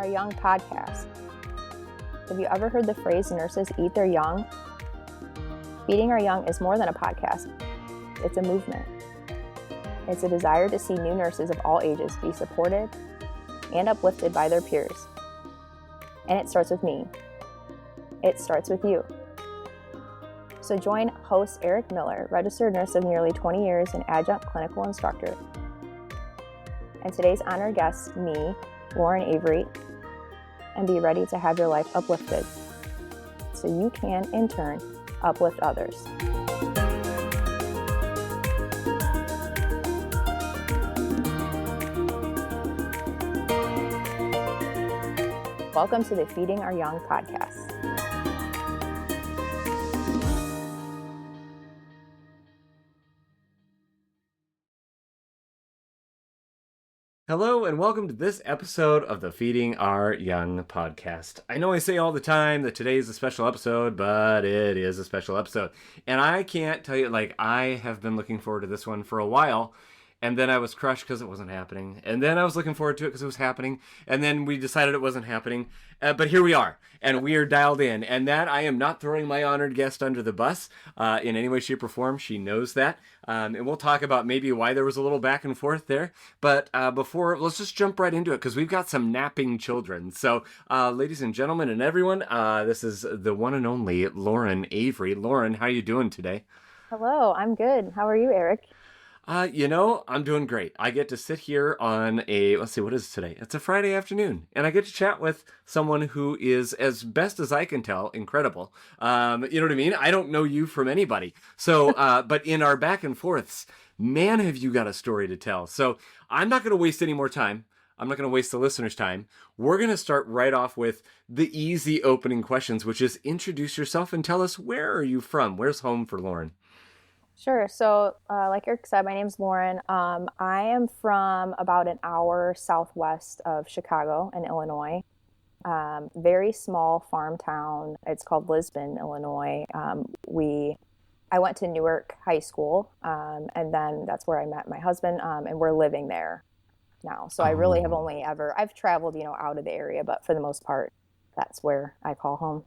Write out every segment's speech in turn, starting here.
Our Young podcast. Have you ever heard the phrase nurses eat their young? Feeding Our Young is more than a podcast. It's a movement. It's a desire to see new nurses of all ages be supported and uplifted by their peers. And it starts with me. It starts with you. So join host Eric Miller, registered nurse of nearly 20 years and adjunct clinical instructor. And today's honored guest, me, Lauren Avery, and be ready to have your life uplifted so you can, in turn, uplift others. Welcome to the Feeding Our Young podcast. Hello and welcome to this episode of the Feeding Our Young podcast. I know I say all the time that today is a special episode, but it is a special episode. And I can't tell you, I have been looking forward to this one for a while, and then I was crushed because it wasn't happening. And then I was looking forward to it because it was happening, and then we decided it wasn't happening. But here we are, and we are dialed in. And that I am not throwing my honored guest under the bus in any way, shape, or form. She knows that. And we'll talk about maybe why there was a little back and forth there. But let's just jump right into it because we've got some napping children. So, ladies and gentlemen and everyone, this is the one and only Lauren Avery. Lauren, how are you doing today? Hello, I'm good. How are you, Eric? I'm doing great. I get to sit here on what is today? It's a Friday afternoon, and I get to chat with someone who is, as best as I can tell, incredible. You know what I mean? I don't know you from anybody. So, but in our back and forths, man, have you got a story to tell. So I'm not going to waste any more time. I'm not going to waste the listeners' time. We're going to start right off with the easy opening questions, which is introduce yourself and tell us, where are you from? Where's home for Lauren? Sure. So, like Eric said, my name's Lauren. I am from about an hour southwest of Chicago in Illinois. Very small farm town. It's called Lisbon, Illinois. I went to Newark High School, and then that's where I met my husband, and we're living there now. So I really have I've traveled, out of the area, but for the most part, that's where I call home.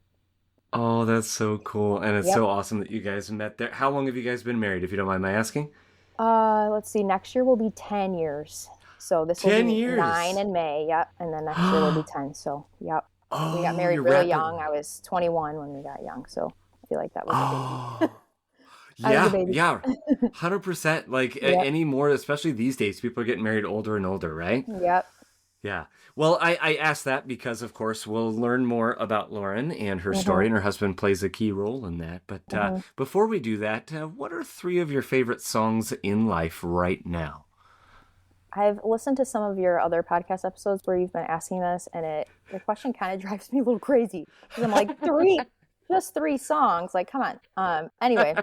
Oh, that's so cool. And it's Yep. so awesome that you guys met there. How long have you guys been married, if you don't mind my asking? Let's see, next year will be 10 years. So this will 10 be years. 9 in May, yep. And then next year will be 10. So, yep. Oh, We got married you're really rapid. young. I was 21 when we got young. So I feel like that was a baby. Oh, I was a baby. yeah. 100%. Yep. Anymore, especially these days, people are getting married older and older, right? Yep. Yeah. Well, I asked that because, of course, we'll learn more about Lauren and her story, and her husband plays a key role in that. But before we do that, what are 3 of your favorite songs in life right now? I've listened to some of your other podcast episodes where you've been asking this, and the question kind of drives me a little crazy because I'm like, just 3 songs. Like, come on. Anyway.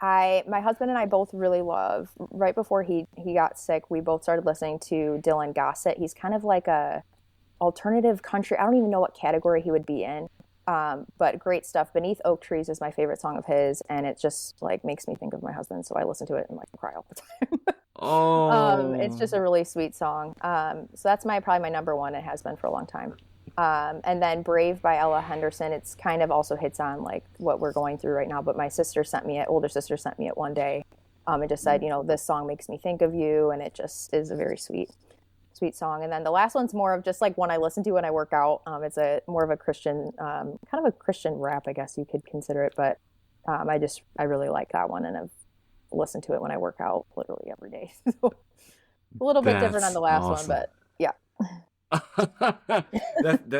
My husband and I both really love, right before he got sick, we both started listening to Dylan Gossett. He's kind of like a alternative country. I don't even know what category he would be in, but great stuff. Beneath Oak Trees is my favorite song of his, and it just makes me think of my husband. So I listen to it and cry all the time. Oh, It's just a really sweet song. So that's probably my number one. It has been for a long time. And then Brave by Ella Henderson, it's kind of also hits on what we're going through right now. But my older sister sent me it one day, and just said, this song makes me think of you. And it just is a very sweet song. And then the last one's more of just one I listen to when I work out. It's more of a Christian, kind of a Christian rap, I guess you could consider it. But I really like that one, and I've listened to it when I work out literally every day. So a little bit different on the last one, but yeah.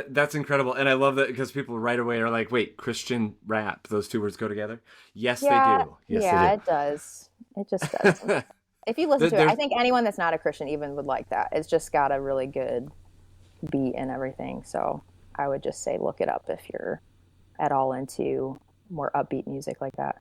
That's incredible. And I love that because people right away are like, wait, Christian rap, those 2 words go together? Yes, they do. Yes, they do. It does. It just does. If you listen to it, I think anyone that's not a Christian even would like that. It's just got a really good beat and everything. So I would just say look it up if you're at all into more upbeat music like that.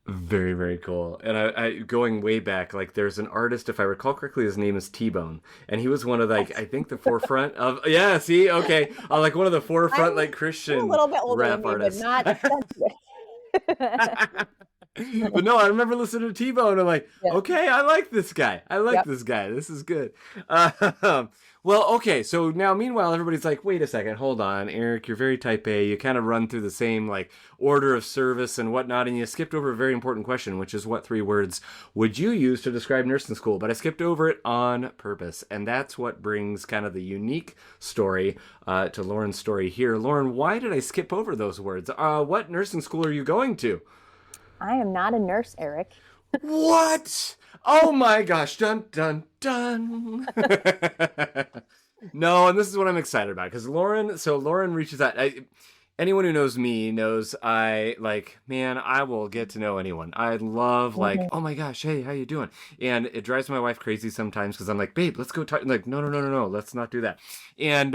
Very, very cool. And I going way back, there's an artist, if I recall correctly, his name is T-Bone, and he was one of I think the forefront of one of the forefront Christian a little bit older rap than me, artists. but not. But no, I remember listening to T-Bone and okay, I like this guy. This guy. This is good. Well, okay, so now meanwhile everybody's like, wait a second, hold on, Eric, you're very type A. You kind of run through the same like order of service and whatnot, and you skipped over a very important question, which is what 3 words would you use to describe nursing school? But I skipped over it on purpose, and that's what brings kind of the unique story to Lauren's story here. Lauren, why did I skip over those words? What nursing school are you going to? I am not a nurse, Eric. What? Oh my gosh. Dun, dun, dun. No, and this is what I'm excited about because Lauren reaches out. Anyone who knows me knows I like, man, I will get to know anyone. I love like, oh my gosh, hey, how you doing? And it drives my wife crazy sometimes because I'm like, babe, let's go talk. Like, no, let's not do that. And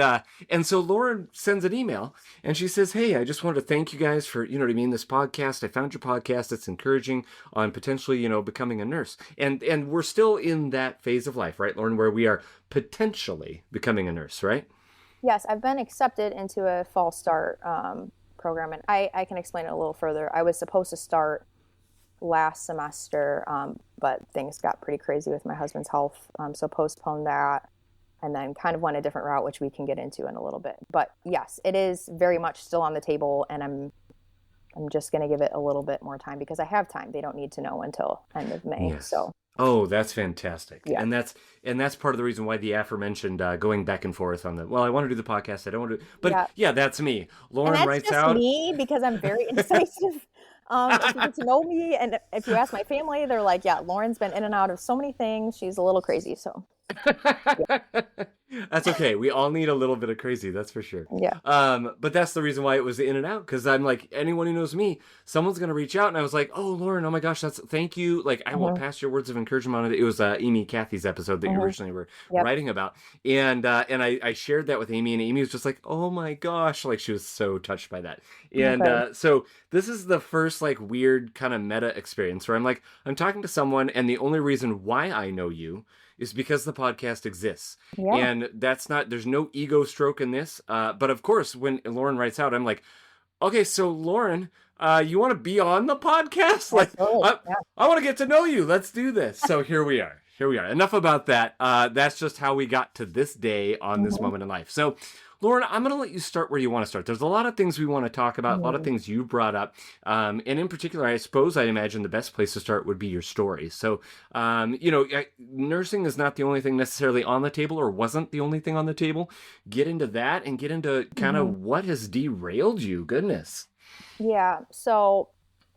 so Lauren sends an email and she says, hey, I just wanted to thank you guys for, you know what I mean, this podcast. I found your podcast. It's encouraging on potentially, becoming a nurse. And we're still in that phase of life, right, Lauren, where we are potentially becoming a nurse, right? Yes, I've been accepted into a fall start program, and I can explain it a little further. I was supposed to start last semester, but things got pretty crazy with my husband's health, so postponed that, and then kind of went a different route, which we can get into in a little bit. But yes, it is very much still on the table, and I'm just going to give it a little bit more time because I have time. They don't need to know until end of May. Yes. So. Oh, that's fantastic. Yeah. And that's part of the reason why the aforementioned going back and forth on well, I want to do the podcast. I don't want to, but yeah, that's me. Lauren and that's writes just out me because I'm very indecisive. If you get to know me and if you ask my family, they're like, yeah, Lauren's been in and out of so many things. She's a little crazy. So. Yeah. That's okay. We all need a little bit of crazy, that's for sure. Yeah. But that's the reason why it was in and out, because I'm like, anyone who knows me, someone's gonna reach out, and I was like, oh, Lauren, oh my gosh, thank you. Like, I will pass your words of encouragement on it. It was Amy Kathy's episode that you originally were writing about, and I shared that with Amy, and Amy was just like, oh my gosh, like she was so touched by that. And so this is the first like weird kind of meta experience where I'm talking to someone, and the only reason why I know you is because the podcast exists. Yeah. And there's no ego stroke in this. But of course, when Lauren writes out, I'm like, okay, so Lauren, you want to be on the podcast? Like, I want to get to know you. Let's do this. So here we are. Enough about that. That's just how we got to this day on this moment in life. So Lauren, I'm going to let you start where you want to start. There's a lot of things we want to talk about, a lot of things you brought up. And in particular, I imagine the best place to start would be your story. So, nursing is not the only thing necessarily on the table, or wasn't the only thing on the table. Get into that and get into kind of what has derailed you. Goodness. Yeah. So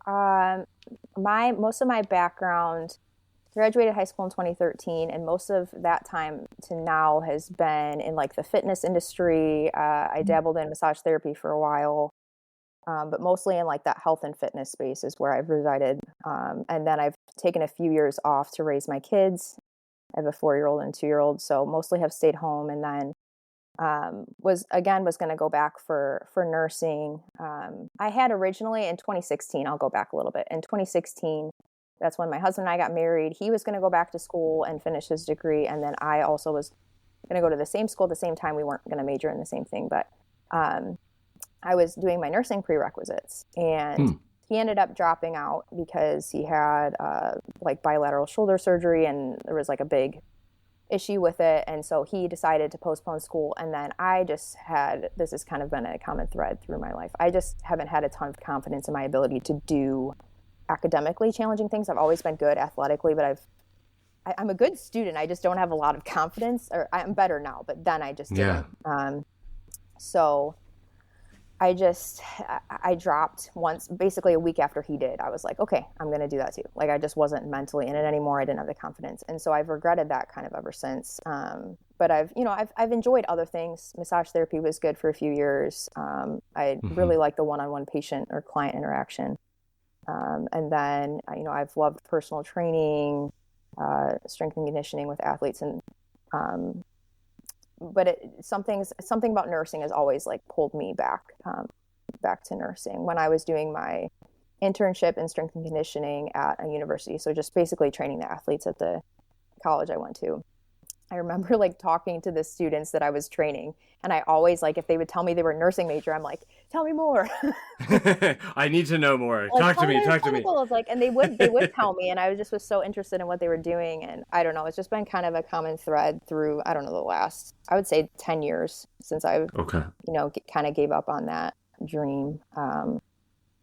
most of my background, graduated high school in 2013, and most of that time to now has been in like the fitness industry. I dabbled in massage therapy for a while, but mostly in like that health and fitness space is where I've resided. And then I've taken a few years off to raise my kids. I have a 4-year-old and 2-year-old, so mostly have stayed home. And then was going to go back for nursing. I had originally in 2016, I'll go back a little bit. In 2016, that's when my husband and I got married. He was going to go back to school and finish his degree. And then I also was going to go to the same school at the same time. We weren't going to major in the same thing, but I was doing my nursing prerequisites. And he ended up dropping out because he had like bilateral shoulder surgery, and there was like a big issue with it. And so he decided to postpone school. And then this has kind of been a common thread through my life. I just haven't had a ton of confidence in my ability to do academically challenging things. I've always been good athletically, but I'm a good student. I just don't have a lot of confidence, or I'm better now, but then I just didn't. So I dropped once, basically a week after he did. I was like, okay, I'm going to do that too. Like, I just wasn't mentally in it anymore. I didn't have the confidence. And so I've regretted that kind of ever since. But I've enjoyed other things. Massage therapy was good for a few years. I really like the one-on-one patient or client interaction. And then, I've loved personal training, strength and conditioning with athletes, and but something about nursing has always like pulled me back to nursing. When I was doing my internship in strength and conditioning at a university, so just basically training the athletes at the college I went to, I remember like talking to the students that I was training, and I always like if they would tell me they were a nursing major, I'm like, tell me more. I need to know more. Like Talk tell to me me. about your Talk to me. clinicals, like, and they would tell me, and I was just was so interested in what they were doing, and I don't know, it's just been kind of a common thread through I don't know the last I would say 10 years since I've Okay. kind of gave up on that dream.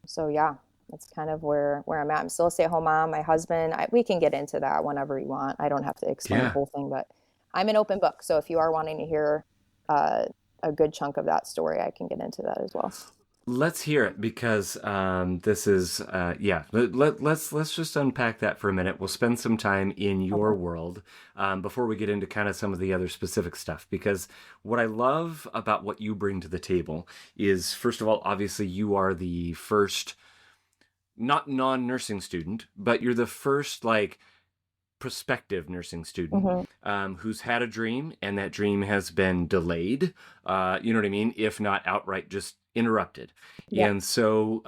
So yeah, that's kind of where I'm at. I'm still a stay-at-home mom. My husband, we can get into that whenever you want. I don't have to explain the Yeah. whole thing, but I'm an open book. So if you are wanting to hear uh, a good chunk of that story, I can get into that as well. Let's hear it because this is yeah. Let's just unpack that for a minute. We'll spend some time in your Okay. world before we get into kind of some of the other specific stuff. Because what I love about what you bring to the table is, first of all, obviously you are the first, not non-nursing student, but you're the first like prospective nursing student Hmm. who's had a dream and that dream has been delayed, you know what I mean? If not outright just interrupted. Yep. And so,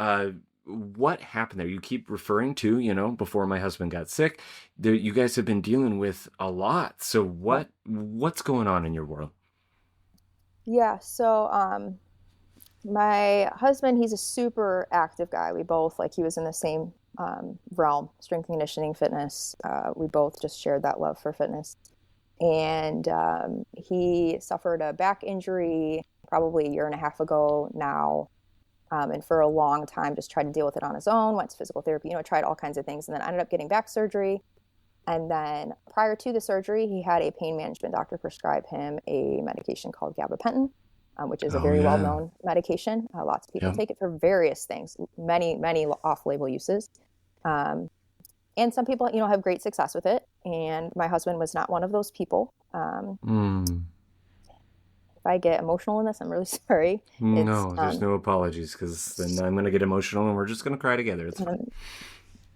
what happened there? You keep referring to, before my husband got sick, there, you guys have been dealing with a lot. So Yep. what's going on in your world? Yeah. So my husband, he's a super active guy. We both like he was in the same realm, strength and conditioning, fitness. We both just shared that love for fitness. And he suffered a back injury probably a year and a half ago now. And for a long time, just tried to deal with it on his own, went to physical therapy, tried all kinds of things, and then ended up getting back surgery. And then prior to the surgery, he had a pain management doctor prescribe him a medication called gabapentin, which is a Oh very yeah. well-known medication. Lots of people Yeah. take it for various things, many, many off-label uses. Um, and some people, have great success with it. And my husband was not one of those people. Mm. If I get emotional in this, I'm really sorry. It's No, there's no apologies because then I'm going to get emotional and we're just going to cry together. It's fine. um,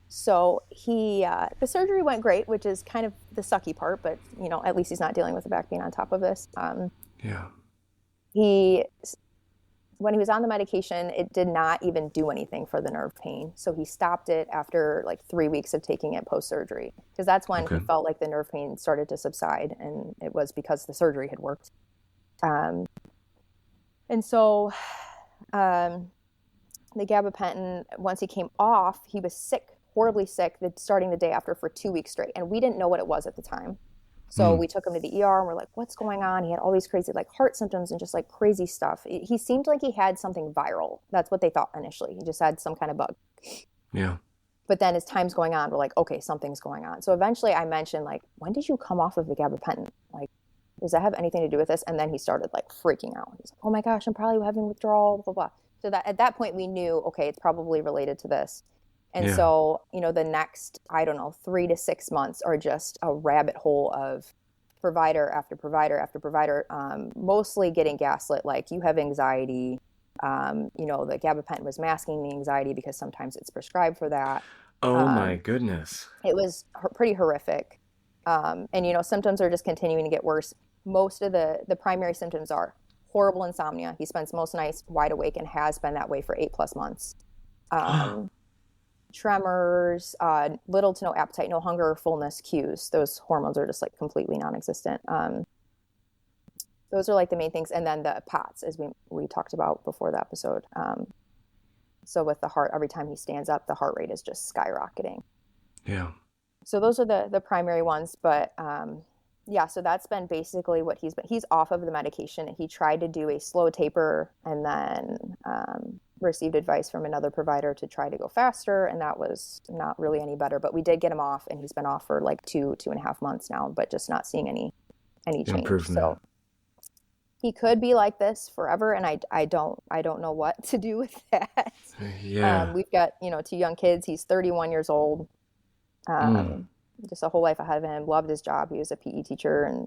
so the surgery went great, which is kind of the sucky part, but at least he's not dealing with the back pain on top of this. Yeah. He When he was on the medication, it did not even do anything for the nerve pain. So he stopped it after like 3 weeks of taking it post surgery, because that's when he Okay. felt like the nerve pain started to subside, and it was because the surgery had worked. Um, and so um, the gabapentin, once he came off, he was sick, horribly sick, starting the day after for 2 weeks straight. And we didn't know what it was at the time. So Mm. we took him to the ER and we're like, what's going on? He had all these crazy like heart symptoms and just like crazy stuff. He seemed like he had something viral. That's what they thought initially. He just had some kind of bug. Yeah. But then as time's going on, we're like, okay, something's going on. So eventually I mentioned like, when did you come off of the gabapentin? Like, does that have anything to do with this? And then he started like freaking out. He's like, oh my gosh, I'm probably having withdrawal, blah, blah, blah. So that at that point we knew, okay, it's probably related to this. And Yeah. so, the next, I don't know, 3 to 6 months are just a rabbit hole of provider after provider after provider, mostly getting gaslit, like you have anxiety. The gabapentin was masking the anxiety because sometimes it's prescribed for that. Oh my Um, goodness. it was pretty horrific. And symptoms are just continuing to get worse. Most of the primary symptoms are horrible insomnia. He spends most nights wide awake and has been that way for 8+ months. Um, Tremors, little to no appetite, no hunger or fullness cues. Those hormones are just like completely non-existent. Those are like the main things. And then the POTS, as we talked about before the episode. So with the heart, every time he stands up, the heart rate is just skyrocketing. Yeah. So those are the primary ones. But yeah, so that's been basically what he's off of the medication. He tried to do a slow taper and then received advice from another provider to try to go faster, and that was not really any better. But we did get him off, and he's been off for like 2.5 months now, but just not seeing any change. Improvement. So he could be like this forever, and I don't know what to do with that. Yeah. We've got 2 young kids. He's 31 years old. Mm. Just a whole life ahead of him. Loved his job. He was a PE teacher and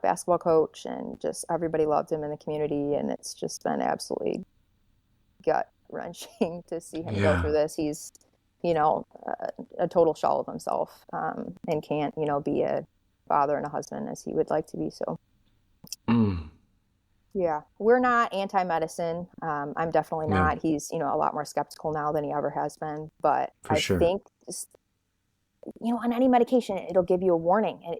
basketball coach, and just everybody loved him in the community. And it's just been absolutely gut wrenching to see him go Yeah. through this. He's, a total shell of himself, and can't, be a father and a husband as he would like to be. So, Mm. yeah, we're not anti-medicine. I'm definitely No, not. He's, a lot more skeptical now than he ever has been. But for I sure. think on any medication, it'll give you a warning. And,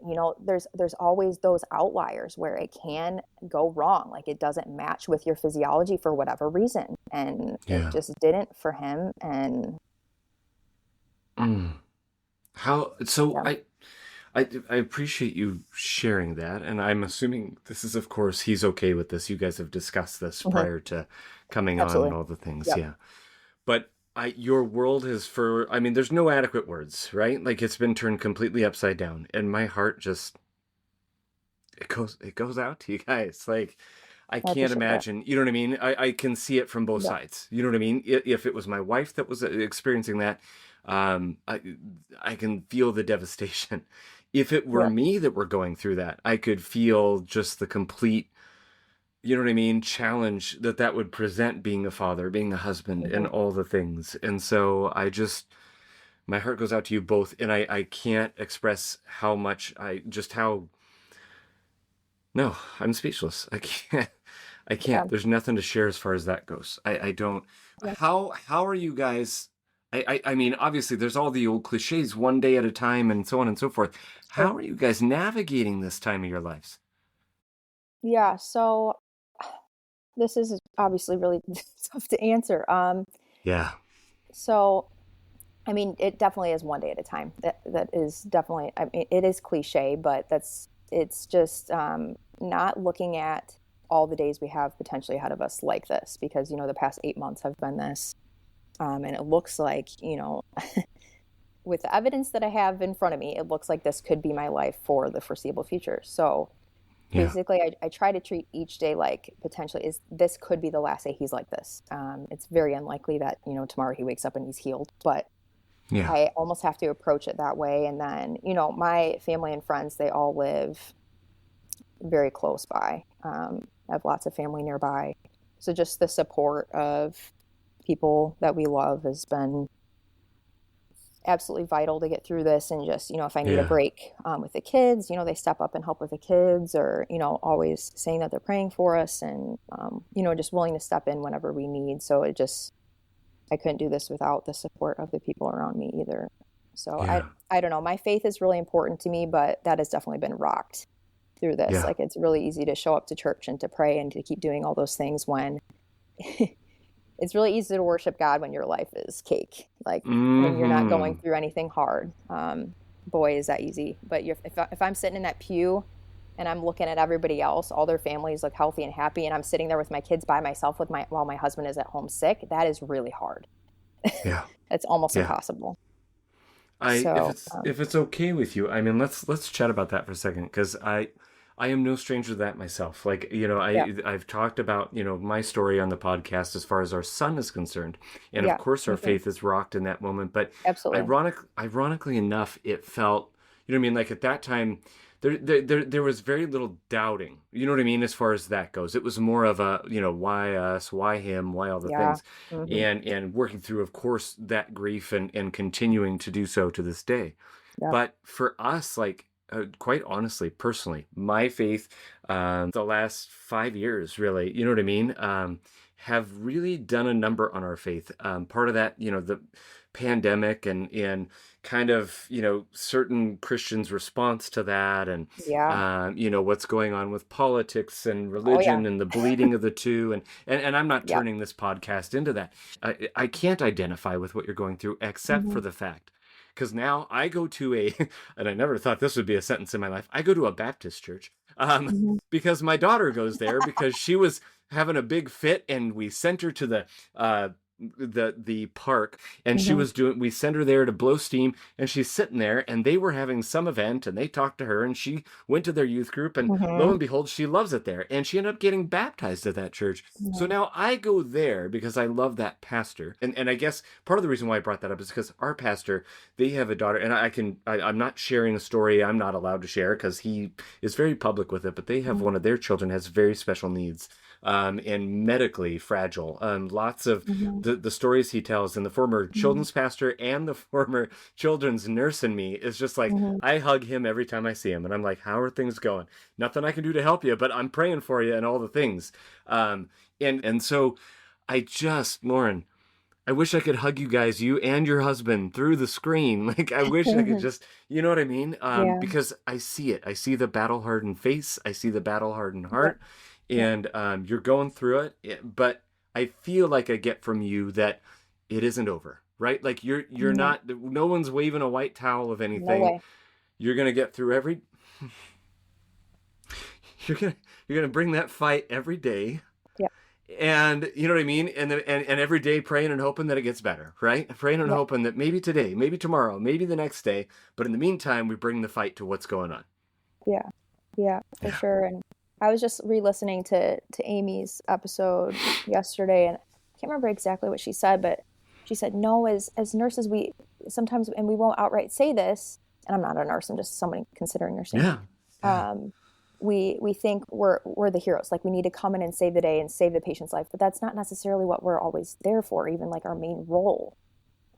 there's always those outliers where it can go wrong. Like it doesn't match with your physiology for whatever reason. And it Yeah. just didn't for him. And So yeah. I appreciate you sharing that, and I'm assuming this is, of course, he's okay with this. You guys have discussed this Mhm. prior to coming on and Absolutely. all the things, Yep. yeah. But your world has I mean, there's no adequate words, right? Like it's been turned completely upside down, and my heart just it goes out to you guys. Like I I can't appreciate that. imagine, you know what I mean? I can see it from both Yep. sides. You know what I mean? If it was my wife that was experiencing that, um, I, I can feel the devastation. If it were Yep. me that were going through that, I could feel just the complete, you know what I mean, challenge that would present being a father, being a husband, and Mhm. all the things. And so my heart goes out to you both, and I can't express how much no, I'm speechless. I can't. I Yeah. can't. There's nothing to share as far as that goes. I don't. Yeah. How are you guys? I mean, obviously, there's all the old cliches, one day at a time, and so on and so forth. Sure. How are you guys navigating this time of your lives? Yeah. So this is obviously really tough to answer. Yeah, So I mean, it definitely is one day at a time. That is definitely. I mean, it is cliche, but it's just not looking at all the days we have potentially ahead of us like this, because the past 8 months have been this, and it looks like with the evidence that I have in front of me, it looks like this could be my life for the foreseeable future. So yeah, basically, I try to treat each day like potentially is this could be the last day he's like this. It's very unlikely that tomorrow he wakes up and he's healed, but yeah, I almost have to approach it that way. And then, my family and friends, they all live very close by. I have lots of family nearby. So just the support of people that we love has been absolutely vital to get through this. And just, if I need a yeah, break with the kids, they step up and help with the kids, or, always saying that they're praying for us, and, just willing to step in whenever we need. So I couldn't do this without the support of the people around me either. So yeah, I don't know. My faith is really important to me, but that has definitely been rocked through this. yeah, Like it's really easy to show up to church and to pray and to keep doing all those things when it's really easy to worship God when your life is cake. Like when you're not going mm-hmm, through anything hard. Boy, is that easy. But if I'm sitting in that pew and I'm looking at everybody else, all their families look healthy and happy, and I'm sitting there with my kids by myself while my husband is at home sick, that is really hard. yeah, It's almost yeah. impossible. I So, if it's okay with you, I mean, let's chat about that for a second, because I am no stranger to that myself. Like, yeah, I've talked about, my story on the podcast as far as our son is concerned. And of yeah, course our me too. faith is rocked in that moment. But Absolutely. ironically enough, it felt, you know what I mean? Like at that time, there was very little doubting. You know what I mean? As far as that goes, it was more of a, why us, why him, why all the Yeah. things, Hmm. and working through, of course, that grief, and continuing to do so to this day. Yep. But for us, like, quite honestly, personally, my faith, the last 5 years, really, you know what I mean, have really done a number on our faith. Part of that, the pandemic, and kind of, certain Christians' response to that, and Yeah. what's going on with politics and Oh yeah. religion and the bleeding of the two, and I'm not Yep. turning this podcast into that. I can't identify with what you're going through, except Hmm. for the fact, because now I go to and I never thought this would be a sentence in my life. I go to a Baptist church, Hmm. because my daughter goes there because she was having a big fit, and we sent her to the park, and Hmm. we sent her there to blow steam, and she's sitting there, and they were having some event, and they talked to her, and she went to their youth group, and lo Hmm. and behold, she loves it there, and she ended up getting baptized at that church. So Hmm. now I go there because I love that pastor, and I guess part of the reason why I brought that up is because our pastor, they have a daughter, and I'm not sharing a story I'm not allowed to share because he is very public with it, but they have one of their children has very special needs, and medically fragile. Lots of Hmm. the stories he tells, and the former Hmm. children's pastor and the former children's nurse in me is just like, Hmm. I hug him every time I see him, and I'm like, how are things going? Nothing I can do to help you, but I'm praying for you and all the things. And so I just, Lauren, I wish I could hug you guys, you and your husband, through the screen. Like, I wish I could just, you know what I mean? Yeah. Because I see it. I see the battle-hardened face. I see the battle-hardened Yeah. heart. And you're going through it. But I feel like I get from you that it isn't over, right? Like, you're No, not, no one's waving a white towel of no anything. way. You're going to get through you're going to, you're going to bring that fight every day. Yeah. And you know what I mean? And every day praying and hoping that it gets better, right? Praying and Yeah. hoping that maybe today, maybe tomorrow, maybe the next day. But in the meantime, we bring the fight to what's going on. Yeah. Yeah, for Yeah. sure. And I was just re-listening to Amy's episode yesterday, and I can't remember exactly what she said, but she said, no, as nurses, we sometimes, and we won't outright say this, and I'm not a nurse, I'm just somebody considering nursing. Yeah. Yeah. We think we're the heroes, like we need to come in and save the day and save the patient's life, but that's not necessarily what we're always there for, even like our main role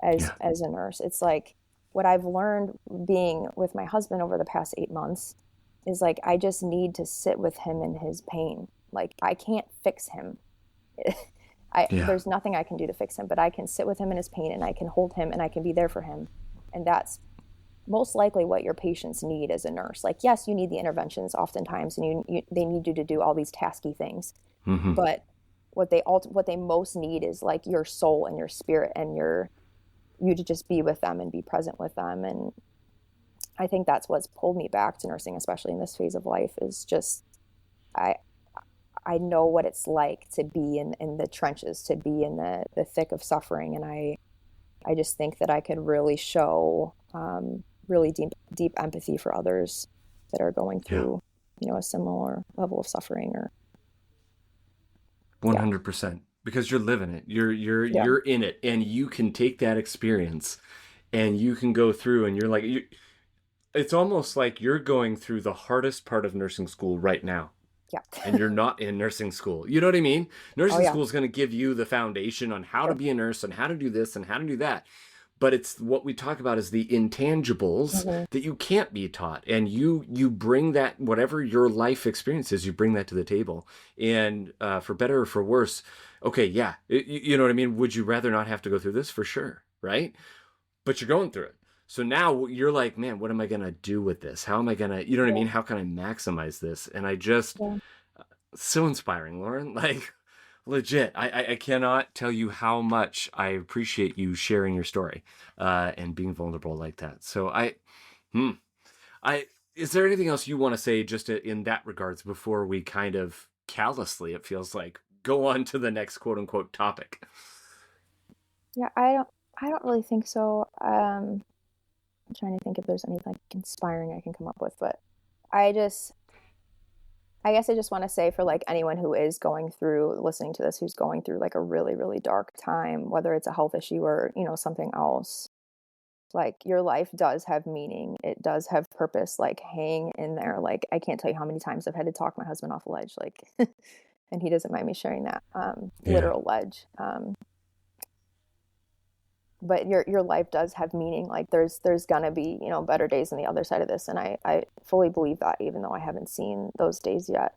Yeah. as a nurse. It's like what I've learned being with my husband over the past 8 months is like I just need to sit with him in his pain. Like I can't fix him. Yeah. There's nothing I can do to fix him, but I can sit with him in his pain and I can hold him and I can be there for him. And that's most likely what your patients need as a nurse. Like, yes, you need the interventions oftentimes, and they need you to do all these tasky things. Mm-hmm. But what they most need is like your soul and your spirit and you to just be with them and be present with them. And I think that's what's pulled me back to nursing, especially in this phase of life, is just I know what it's like to be in the trenches, to be in the thick of suffering, and I just think that I could really show really deep empathy for others that are going through, a similar level of suffering. Or 100%. Because you're living it. You're in it, and you can take that experience and you can go through, and you're like, it's almost like you're going through the hardest part of nursing school right now. Yeah. And you're not in nursing school. You know what I mean? Nursing yeah. school is going to give you the foundation on how to be a nurse and how to do this and how to do that. But it's what we talk about is the intangibles that you can't be taught. And you bring that, whatever your life experience is, you bring that to the table. And for better or for worse, okay, yeah, you know what I mean? Would you rather not have to go through this? For sure, right? But you're going through it. So now you're like, man, what am I going to do with this? How am I going to, you know what I mean? How can I maximize this? And I just, so inspiring, Lauren. Like, legit, I cannot tell you how much I appreciate you sharing your story and being vulnerable like that. So is there anything else you want to say just in that regards before we kind of callously, it feels like, go on to the next quote unquote topic? Yeah, I don't really think so. I'm trying to think if there's anything like inspiring I can come up with, but I guess I just want to say for like anyone who is going through listening to this, who's going through like a really, really dark time, whether it's a health issue or, something else, like your life does have meaning. It does have purpose. Like hang in there. Like I can't tell you how many times I've had to talk my husband off a ledge, like, and he doesn't mind me sharing that, literal ledge. But your life does have meaning. Like there's gonna be, better days on the other side of this. And I fully believe that, even though I haven't seen those days yet,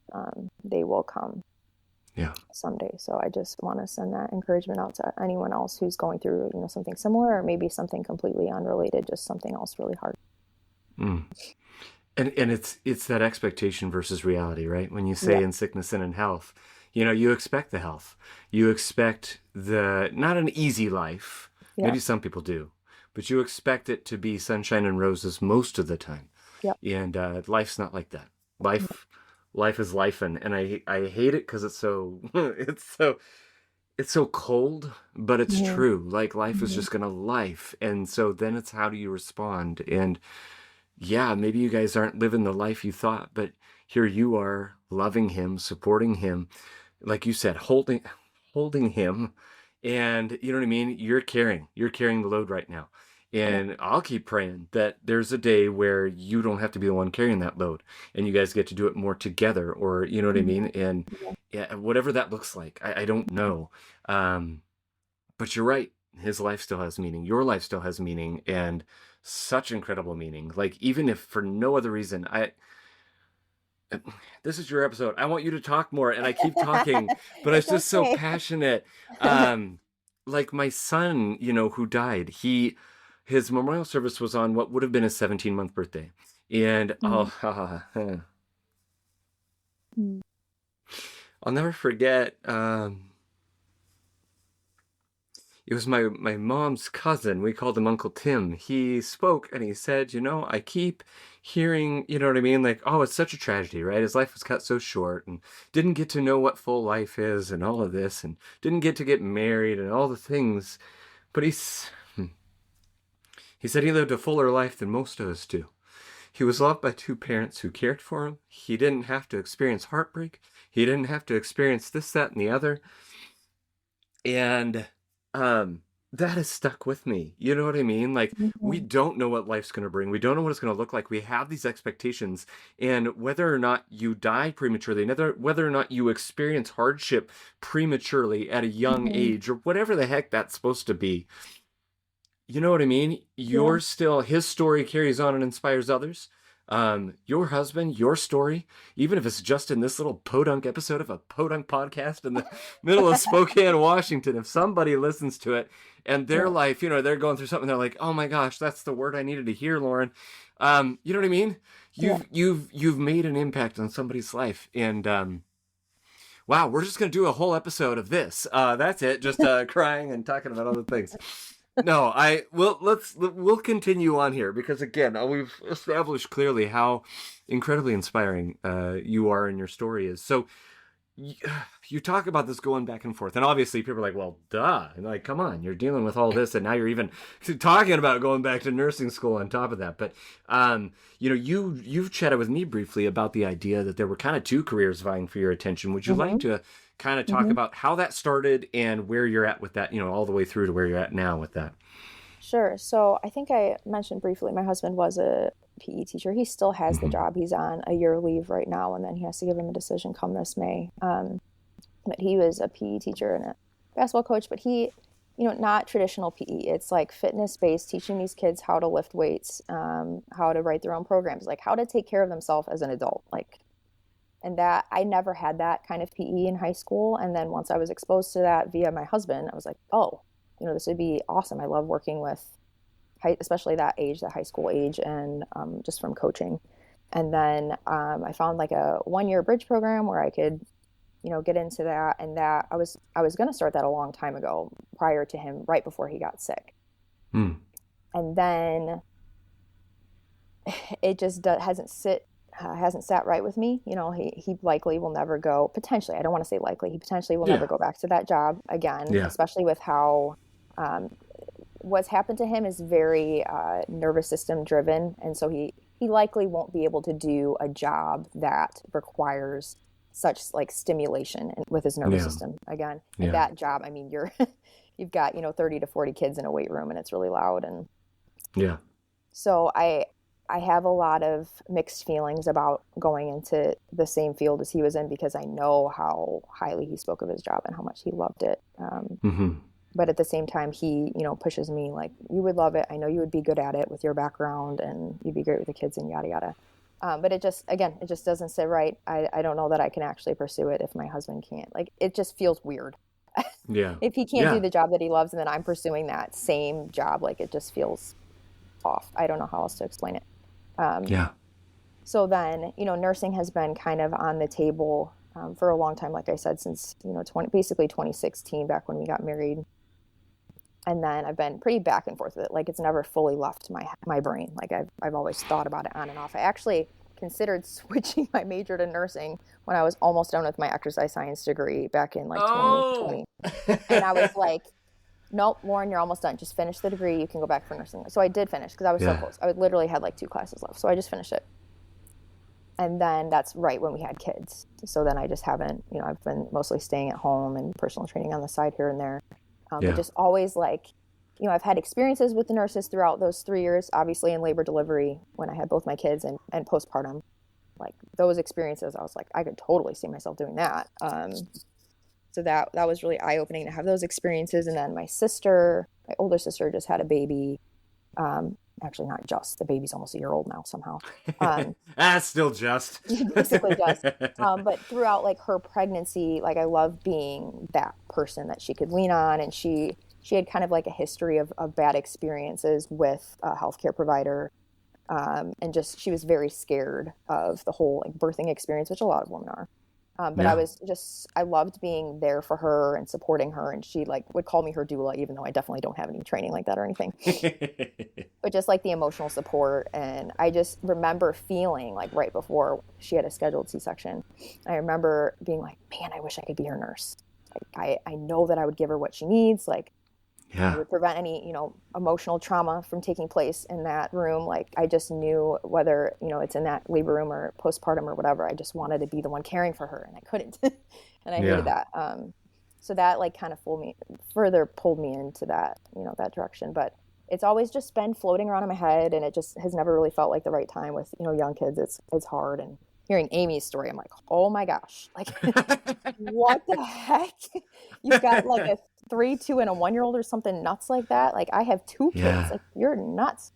they will come someday. So I just want to send that encouragement out to anyone else who's going through, something similar, or maybe something completely unrelated, just something else really hard. And it's that expectation versus reality, right? When you say in sickness and in health, you expect the health, you expect not an easy life. Maybe some people do, but you expect it to be sunshine and roses most of the time. And life's not like that. Life is life, and I hate it because it's so it's so cold, but it's true. Like life is just gonna life, and so then it's how do you respond? And maybe you guys aren't living the life you thought, but here you are, loving him, supporting him, like you said, holding him. And you know what I mean? You're carrying the load right now. And I'll keep praying that there's a day where you don't have to be the one carrying that load and you guys get to do it more together, or, you know what I mean? And whatever that looks like, I don't know. But you're right. His life still has meaning. Your life still has meaning, and such incredible meaning. Like, even if for no other reason, this is your episode. I want you to talk more, and I keep talking, but it's just so passionate. like my son, who died, his memorial service was on what would have been his 17-month birthday. And Mhm. Mm. I'll never forget, it was my mom's cousin. We called him Uncle Tim. He spoke and he said, I keep hearing, you know what I mean? Like, oh, it's such a tragedy, right? His life was cut so short and didn't get to know what full life is and all of this and didn't get married and all the things. But he said he lived a fuller life than most of us do. He was loved by two parents who cared for him. He didn't have to experience heartbreak. He didn't have to experience this, that, and the other. And that has stuck with me. You know what I mean? Like, we Mhm. don't know what life's going to bring. We don't know what it's going to look like. We have these expectations. And whether or not you die prematurely, whether or not you experience hardship prematurely at a young Mhm. age, or whatever the heck that's supposed to be, you know what I mean? Yeah. His story carries on and inspires others. Your husband, your story, even if it's just in this little podunk episode of a podunk podcast in the middle of Spokane, Washington, if somebody listens to it and their Yeah. life, they're going through something, they're like, oh my gosh, that's the word I needed to hear, Lauren. You know what I mean? Yeah. You've made an impact on somebody's life. And, wow, we're just going to do a whole episode of this. That's it. Just, crying and talking about other things. No, we'll continue on here because again, we've established clearly how incredibly inspiring you are and your story is. So you, you talk about this going back and forth, and obviously people are like, "Well, duh!" And like, come on, you're dealing with all this, and now you're even talking about going back to nursing school on top of that. But you've chatted with me briefly about the idea that there were kind of two careers vying for your attention. Would you like Mhm. to kind of talk Mhm. about how that started and where you're at with that? All the way through to where you're at now with that. Sure. So I think I mentioned briefly my husband was a PE teacher. He still has the Mm-hmm. job. He's on a year leave right now, and then he has to give him a decision come this May. But he was a PE teacher and a basketball coach, but not traditional PE. It's like fitness based, teaching these kids how to lift weights, how to write their own programs, like how to take care of themselves as an adult. And that I never had that kind of PE in high school. And then once I was exposed to that via my husband, I was like, oh, this would be awesome. I love working with especially that age, the high school age, and just from coaching. And then I found like a 1 year bridge program where I could, get into that. And that I was going to start that a long time ago, prior to him, right before he got sick. Mm. And then it just hasn't sat right with me. He likely will never go. Potentially, I don't want to say likely. He potentially will never Yeah. go back to that job again, Yeah. especially with how um, what's happened to him is very nervous system driven, and so he likely won't be able to do a job that requires such like stimulation with his nervous Yeah. system again. And Yeah. that job, I mean, you've got 30 to 40 kids in a weight room, and it's really loud. And Yeah. so I have a lot of mixed feelings about going into the same field as he was in, because I know how highly he spoke of his job and how much he loved it. Mm-hmm. But at the same time, he, pushes me like, you would love it. I know you would be good at it with your background, and you'd be great with the kids and yada, yada. But it just doesn't sit right. I don't know that I can actually pursue it if my husband can't. Like, it just feels weird. Yeah. If he can't do Yeah. the job that he loves and then I'm pursuing that same job, like, it just feels off. I don't know how else to explain it. Yeah. So then, nursing has been kind of on the table for a long time, like I said, since, basically 2016, back when we got married. And then I've been pretty back and forth with it. Like, it's never fully left my brain. Like, I've always thought about it on and off. I actually considered switching my major to nursing when I was almost done with my exercise science degree back in like Oh. 2020. And I was like, nope, Lauren, you're almost done. Just finish the degree. You can go back for nursing. So I did finish because I was so Yeah. close. I literally had like 2 classes left. So I just finished it. And then that's right when we had kids. So then I just haven't, I've been mostly staying at home and personal training on the side here and there. Yeah. But just always like, I've had experiences with the nurses throughout those 3 years, obviously in labor delivery when I had both my kids, and postpartum. Like, those experiences, I was like, I could totally see myself doing that. So that was really eye-opening to have those experiences. And then my older sister just had a baby. Actually, not just. The baby's almost a year old now somehow. That's still just. Basically just. But throughout like her pregnancy, like, I love being that person that she could lean on, and she she had kind of like a history of bad experiences with a healthcare provider. And just, she was very scared of the whole like birthing experience, which a lot of women are. But Yeah. I loved being there for her and supporting her. And she like would call me her doula, even though I definitely don't have any training like that or anything. But just like the emotional support. And I just remember feeling like right before she had a scheduled C-section, I remember being like, man, I wish I could be her nurse. Like, I know that I would give her what she needs. Like, I Yeah. would prevent any, emotional trauma from taking place in that room. Like, I just knew whether, it's in that labor room or postpartum or whatever, I just wanted to be the one caring for her, and I couldn't. And I hated Yeah. that. So that like kind of further pulled me into that, that direction. But it's always just been floating around in my head, and it just has never really felt like the right time with, young kids. It's hard. And hearing Amy's story, I'm like, oh my gosh, like, what the heck? You've got like a 3, 2, and a 1-year-old or something nuts like that. Like, I have 2 kids. Yeah. Like, you're nuts.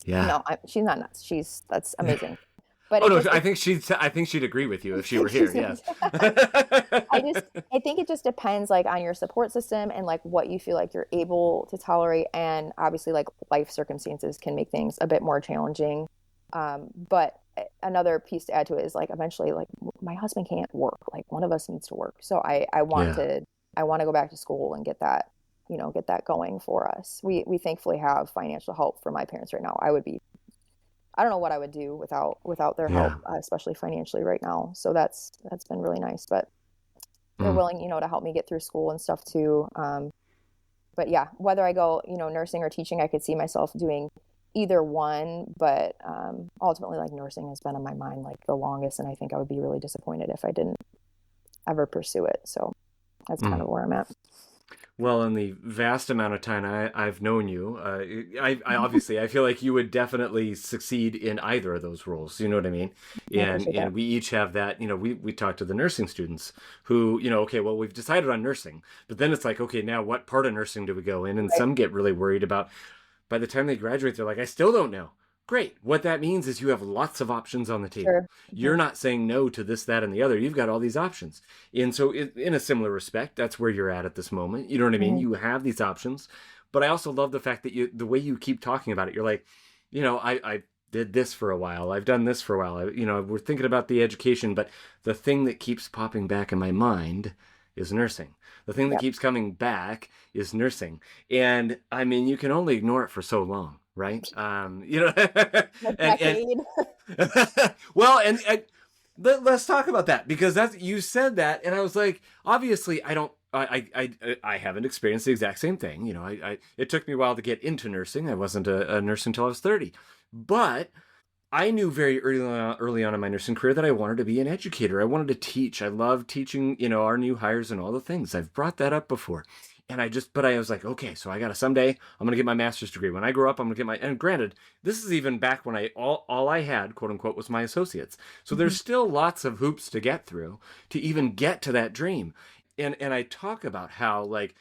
Yeah. No, she's not nuts. That's amazing. But Oh no, I think she'd agree with you if she were here. Yes. I think it just depends like on your support system and like what you feel like you're able to tolerate. And obviously like life circumstances can make things a bit more challenging. But another piece to add to it is like eventually like my husband can't work. Like one of us needs to work. So I want Yeah. to go back to school and get that, get that going for us. We thankfully have financial help from my parents right now. I don't know what I would do without their help, Yeah. especially financially right now. So that's been really nice. But they're willing, to help me get through school and stuff too. But yeah, whether I go, nursing or teaching, I could see myself doing either one. But ultimately, like nursing has been on my mind like the longest, and I think I would be really disappointed if I didn't ever pursue it. So that's kind of where I'm at. Well, in the vast amount of time I've known you, I obviously I feel like you would definitely succeed in either of those roles. You know what I mean? And we each have that. We talk to the nursing students who, okay, well, we've decided on nursing, but then it's like, okay, now what part of nursing do we go in? And Right. some get really worried about. By the time they graduate, they're like, I still don't know. Great. What that means is you have lots of options on the table. Sure. You're not saying no to this, that, and the other. You've got all these options. And so in a similar respect, that's where you're at this moment. You know what I mean? Mm-hmm. You have these options. But I also love the fact that the way you keep talking about it, you're like, I did this for a while. I've done this for a while. We're thinking about the education, but the thing that keeps popping back in my mind is nursing. The thing that keeps coming back is nursing. And I mean, you can only ignore it for so long, right? And well, and let's talk about that, because you said that, and I was like, obviously, I haven't experienced the exact same thing. It took me a while to get into nursing. I wasn't a nurse until I was 30, but I knew very early on in my nursing career that I wanted to be an educator. I wanted to teach. I love teaching, our new hires and all the things. I've brought that up before. And I was like, okay, so I got to someday, I'm going to get my master's degree. When I grow up, I'm going to get and granted, this is even back when all I had, quote unquote, was my associates. So there's still lots of hoops to get through to even get to that dream. And I talk about how, like,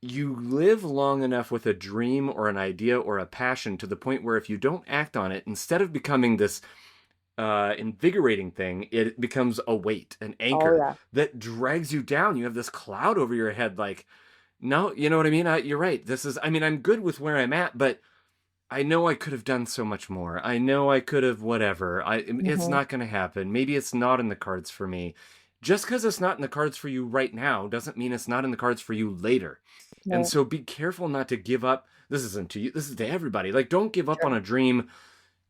you live long enough with a dream or an idea or a passion to the point where if you don't act on it, instead of becoming this invigorating thing, it becomes a weight, an anchor that drags you down. You have this cloud over your head, like, no, you know what I mean? You're right. I'm good with where I'm at, but I know I could have done so much more. I know I could have whatever. It's not going to happen. Maybe it's not in the cards for me. Just because it's not in the cards for you right now doesn't mean it's not in the cards for you later. Right. And so be careful not to give up. This isn't to you. This is to everybody. Like, don't give up on a dream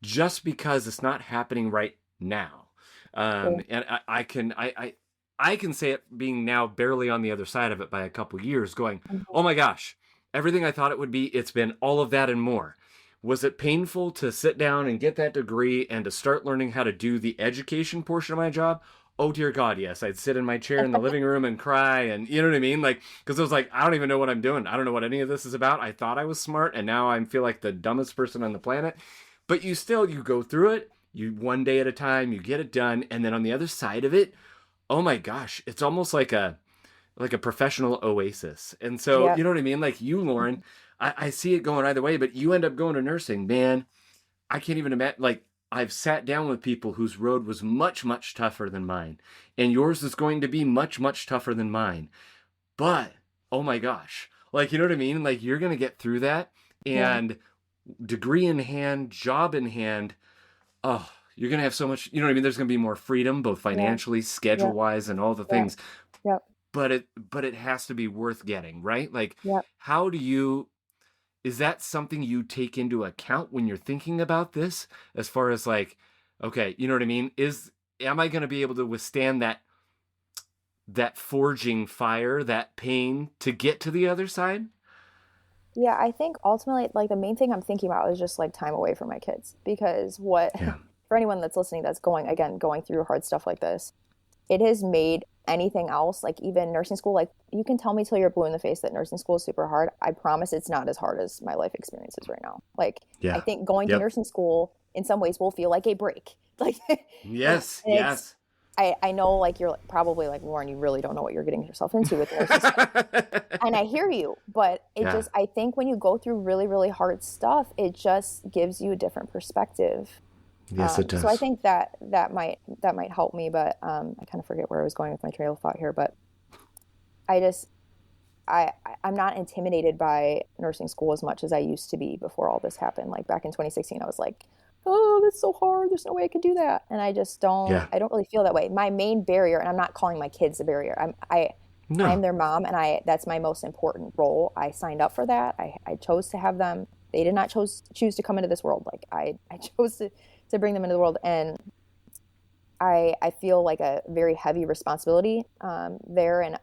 just because it's not happening right now. And I can say it being now barely on the other side of it by a couple years, going, oh my gosh, everything I thought it would be, it's been all of that and more. Was it painful to sit down and get that degree and to start learning how to do the education portion of my job? Oh dear God, yes. I'd sit in my chair in the living room and cry, and you know what I mean? Like, because I was like, I don't even know what I'm doing. I don't know what any of this is about. I thought I was smart, and now I feel like the dumbest person on the planet. But you go through it, you one day at a time, you get it done, and then on the other side of it, oh my gosh, it's almost like a professional oasis. And so, you know what I mean? Like you, Lauren, I see it going either way, but you end up going to nursing, man. I can't even imagine, like, I've sat down with people whose road was much, much tougher than mine. And yours is going to be much, much tougher than mine. But, oh my gosh, Like, you know what I mean? Like, you're going to get through that, and degree in hand, job in hand, oh, you're going to have so much, you know what I mean? There's going to be more freedom, both financially, schedule wise, and all the things. Yep. But it has to be worth getting, right? Like, Yep. is that something you take into account when you're thinking about this, as far as like, okay, you know what I mean? Am I going to be able to withstand that forging fire, that pain, to get to the other side? Yeah, I think ultimately, like, the main thing I'm thinking about is just like time away from my kids, because for anyone that's listening that's going through hard stuff like this, it has made anything else, like even nursing school, like you can tell me till you're blue in the face that nursing school is super hard. I promise it's not as hard as my life experiences right now. Like, I think going to nursing school in some ways will feel like a break. Like, yes. I know, like, you're probably like, Lauren, you really don't know what you're getting yourself into with nursing school. And I hear you, but I think when you go through really, really hard stuff, it just gives you a different perspective. Yes, it does. So I think that might help me, but I kind of forget where I was going with my trail of thought here. But I'm not intimidated by nursing school as much as I used to be before all this happened. Like back in 2016, I was like, oh, that's so hard. There's no way I could do that. And I just don't. Yeah. I don't really feel that way. My main barrier, and I'm not calling my kids a barrier. I'm their mom, and that's my most important role. I signed up for that. I chose to have them. They did not choose to come into this world. Like I chose to bring them into the world, and I feel like a very heavy responsibility there, and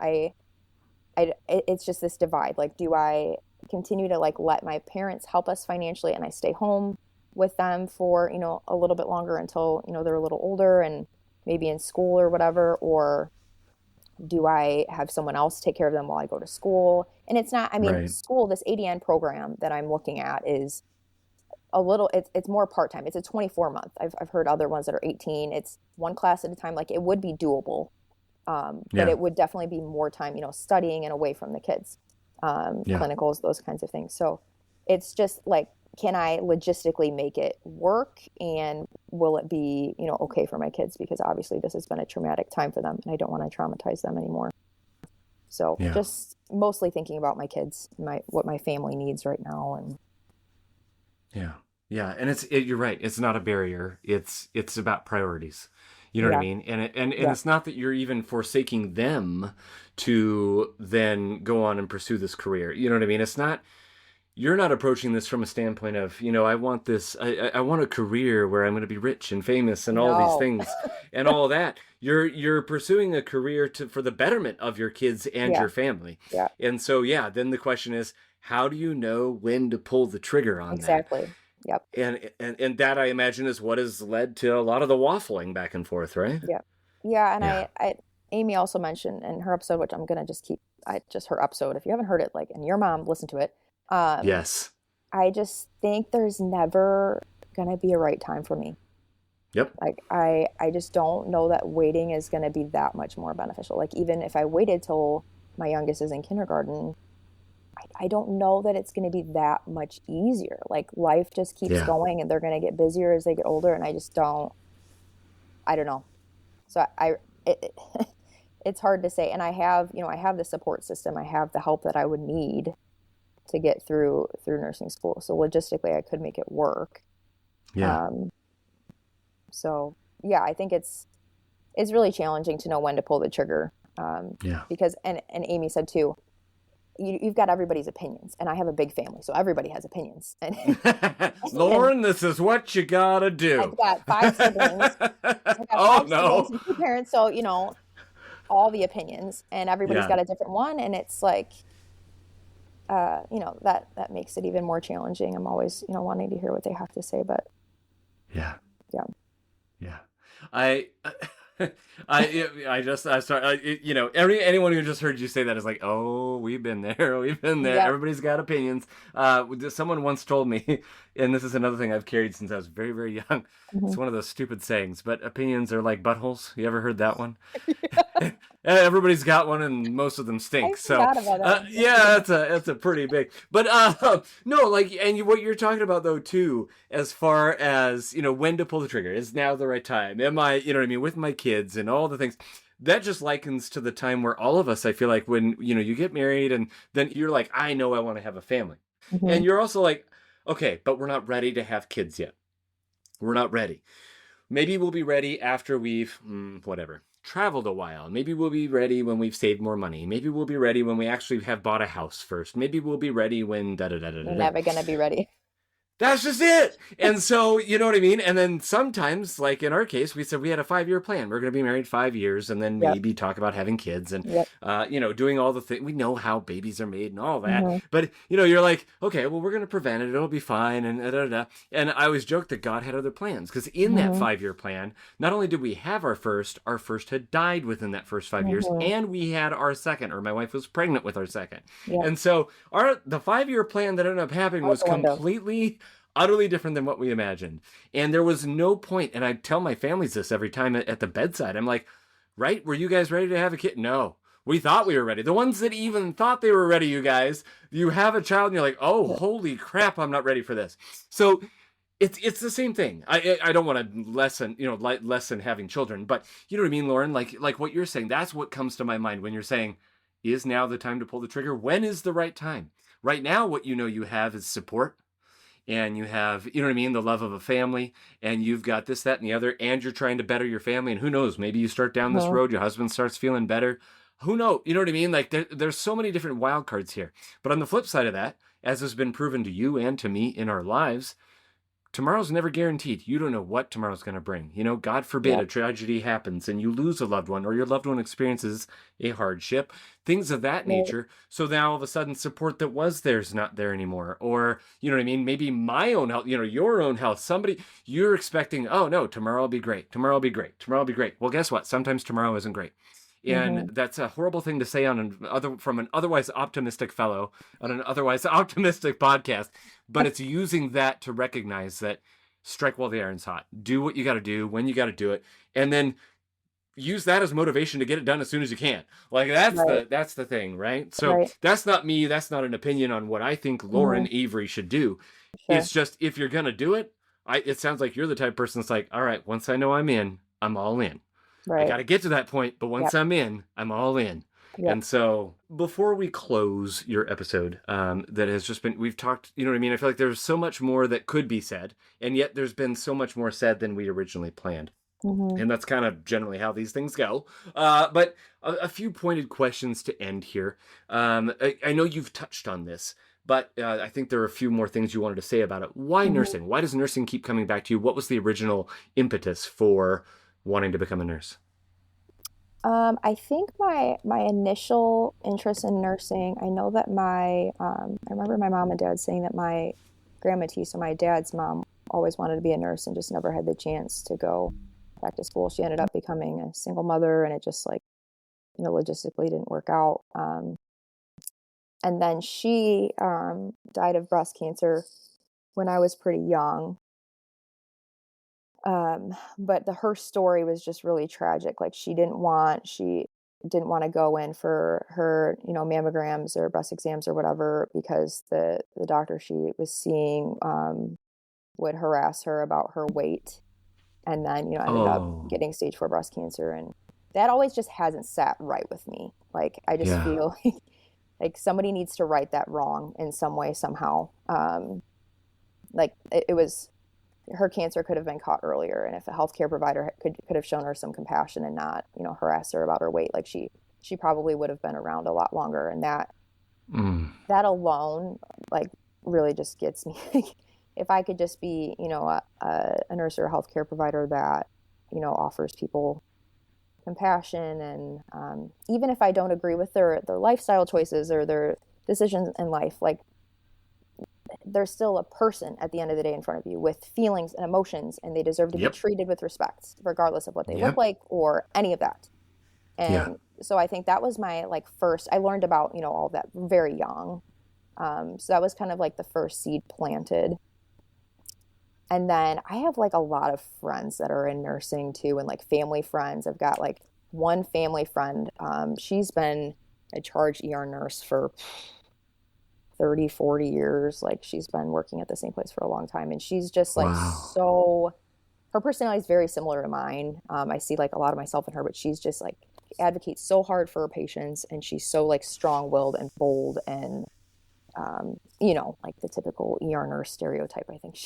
it's just this divide. Like, do I continue to like let my parents help us financially, and I stay home with them for a little bit longer until they're a little older and maybe in school or whatever, or do I have someone else take care of them while I go to school? And it's not, school, this ADN program that I'm looking at is it's more part-time. It's a 24-month. I've heard other ones that are 18. It's one class at a time. Like, it would be doable. But it would definitely be more time, studying and away from the kids, clinicals, those kinds of things. So it's just like, can I logistically make it work, and will it be, okay for my kids? Because obviously this has been a traumatic time for them, and I don't want to traumatize them anymore. So just mostly thinking about my kids, what my family needs right now. And yeah. And you're right. It's not a barrier. It's about priorities. You know what I mean? And it's not that you're even forsaking them to then go on and pursue this career. You know what I mean? It's not, you're not approaching this from a standpoint of, I want this, I want a career where I'm going to be rich and famous and all these things and all that. You're pursuing a career for the betterment of your kids and your family. Yeah. And so, then the question is, how do you know when to pull the trigger on that? Exactly. Yep. And that, I imagine, is what has led to a lot of the waffling back and forth, right? Yeah. Yeah. And I Amy also mentioned in her episode, which I'm going to just keep, just her episode. If you haven't heard it, like, and your mom, listen to it. Yes. I just think there's never going to be a right time for me. Yep. Like, I just don't know that waiting is going to be that much more beneficial. Like, even if I waited till my youngest is in kindergarten, I don't know that it's going to be that much easier. Like, life just keeps going, and they're going to get busier as they get older. And I don't know. So it's hard to say. And I have the support system. I have the help that I would need to get through nursing school. So logistically, I could make it work. Yeah. I think it's really challenging to know when to pull the trigger. Because, and Amy said too, you've got everybody's opinions, and I have a big family, so everybody has opinions. Lauren, this is what you gotta do. I've got 5 siblings. Siblings and 2 parents, so all the opinions, and everybody's got a different one, and it's like, that makes it even more challenging. I'm always, wanting to hear what they have to say, but yeah. Anyone who just heard you say that is like, oh, we've been there. Yeah. Everybody's got opinions. Someone once told me, and this is another thing I've carried since I was very, very young. Mm-hmm. It's one of those stupid sayings, but opinions are like buttholes. You ever heard that one? Everybody's got one, and most of them stink. That's a pretty big. But no, like, and what you're talking about though too, as far as when to pull the trigger, is now the right time? Am I, with my kids and all the things? that just likens to the time where all of us, I feel like, when, you get married and then you're like, I know I want to have a family. Mm-hmm. And you're also like, okay, but we're not ready to have kids yet. We're not ready. Maybe we'll be ready after we've, whatever, traveled a while. Maybe we'll be ready when we've saved more money. Maybe we'll be ready when we actually have bought a house first. Maybe we'll be ready when da da da da You're da. never going to be ready. That's just it. And so, you know what I mean? And then sometimes, like in our case, we said we had a 5-year plan. We're going to be married 5 years and then Yep. maybe talk about having kids and, Yep. doing all the things. We know how babies are made and all that. Mm-hmm. But, you're like, okay, well, we're going to prevent it. It'll be fine. And da, da, da. And I always joke that God had other plans because in that 5-year plan, not only did we have our first had died within that first 5 years, and we had our second, or my wife was pregnant with our second. Yep. And so the 5-year plan that ended up happening was completely utterly different than what we imagined. And there was no point, and I tell my families this every time at the bedside. I'm like, right? Were you guys ready to have a kid? No. We thought we were ready. The ones that even thought they were ready, you guys, you have a child and you're like, oh, holy crap, I'm not ready for this. So it's the same thing. I don't want to lessen having children, but you know what I mean, Lauren? Like what you're saying, that's what comes to my mind when you're saying, is now the time to pull the trigger? When is the right time? Right now, what you have is support. And you have, you know what I mean, the love of a family, and you've got this, that, and the other, and you're trying to better your family. And who knows, maybe you start down this road, your husband starts feeling better. Who knows? You know what I mean? Like there's so many different wild cards here. But on the flip side of that, as has been proven to you and to me in our lives, tomorrow's never guaranteed. You don't know what tomorrow's going to bring. God forbid a tragedy happens and you lose a loved one, or your loved one experiences a hardship, things of that nature. So now all of a sudden support that was there is not there anymore. Or, you know what I mean? Maybe my own health, your own health, you're expecting, oh no, tomorrow will be great. Tomorrow will be great. Tomorrow will be great. Well, guess what? Sometimes tomorrow isn't great. And that's a horrible thing to say from an otherwise optimistic fellow on an otherwise optimistic podcast. But it's using that to recognize that strike while the iron's hot. Do what you got to do when you got to do it, and then use that as motivation to get it done as soon as you can. Like that's the thing, right? So that's not me. That's not an opinion on what I think Lauren Avery should do. Sure. It's just, if you're gonna do it, it sounds like you're the type of person that's like, all right, once I know I'm in, I'm all in. Right. I got to get to that point, but once I'm in, I'm all in. Yep. And so before we close your episode, that has just been, we've talked, you know what I mean? I feel like there's so much more that could be said, and yet there's been so much more said than we originally planned. And that's kind of generally how these things go. But a few pointed questions to end here. I know you've touched on this, but I think there are a few more things you wanted to say about it. Why nursing? Why does nursing keep coming back to you? What was the original impetus for wanting to become a nurse? I think my initial interest in nursing, I know that I remember my mom and dad saying that my grandma T, so my dad's mom, always wanted to be a nurse and just never had the chance to go back to school. She ended up becoming a single mother, and it just logistically didn't work out. And then she died of breast cancer when I was pretty young. But her story was just really tragic. Like she didn't want to go in for her, mammograms or breast exams or whatever, because the doctor she was seeing would harass her about her weight, and then ended up getting stage 4 breast cancer. And that always just hasn't sat right with me. Like I just feel like somebody needs to right that wrong in some way, somehow. Like it was, her cancer could have been caught earlier, and if a healthcare provider could have shown her some compassion and not, harass her about her weight, like she probably would have been around a lot longer. And that alone, like, really just gets me. If I could just be, a nurse or a healthcare provider that, offers people compassion, and even if I don't agree with their lifestyle choices or their decisions in life, like, there's still a person at the end of the day in front of you with feelings and emotions, and they deserve to be treated with respect, regardless of what they look like or any of that. And so I think that was my, like, first, I learned about, all of that very young. So that was kind of like the first seed planted. And then I have, like, a lot of friends that are in nursing too, and, like, family friends. I've got, like, one family friend. She's been a charge ER nurse for 30, 40 years. Like, she's been working at the same place for a long time. And she's just like, her personality is very similar to mine. I see, like, a lot of myself in her, but she's just like advocates so hard for her patients, and she's so like strong-willed and bold and like the typical ER nurse stereotype. I think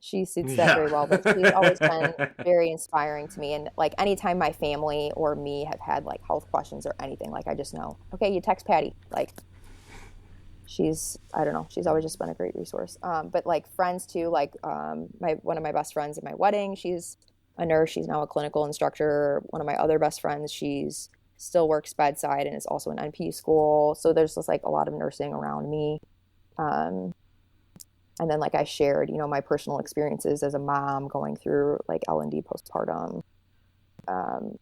she suits that very well, but she's always been very inspiring to me. And like anytime my family or me have had like health questions or anything, like I just know, okay, you text Patty. Like I don't know, she's always just been a great resource. But like friends too, like one of my best friends at my wedding, she's a nurse. She's now a clinical instructor. One of my other best friends, she's still works bedside and is also in NP school. So there's just like a lot of nursing around me. And then like I shared, my personal experiences as a mom going through like L&D postpartum.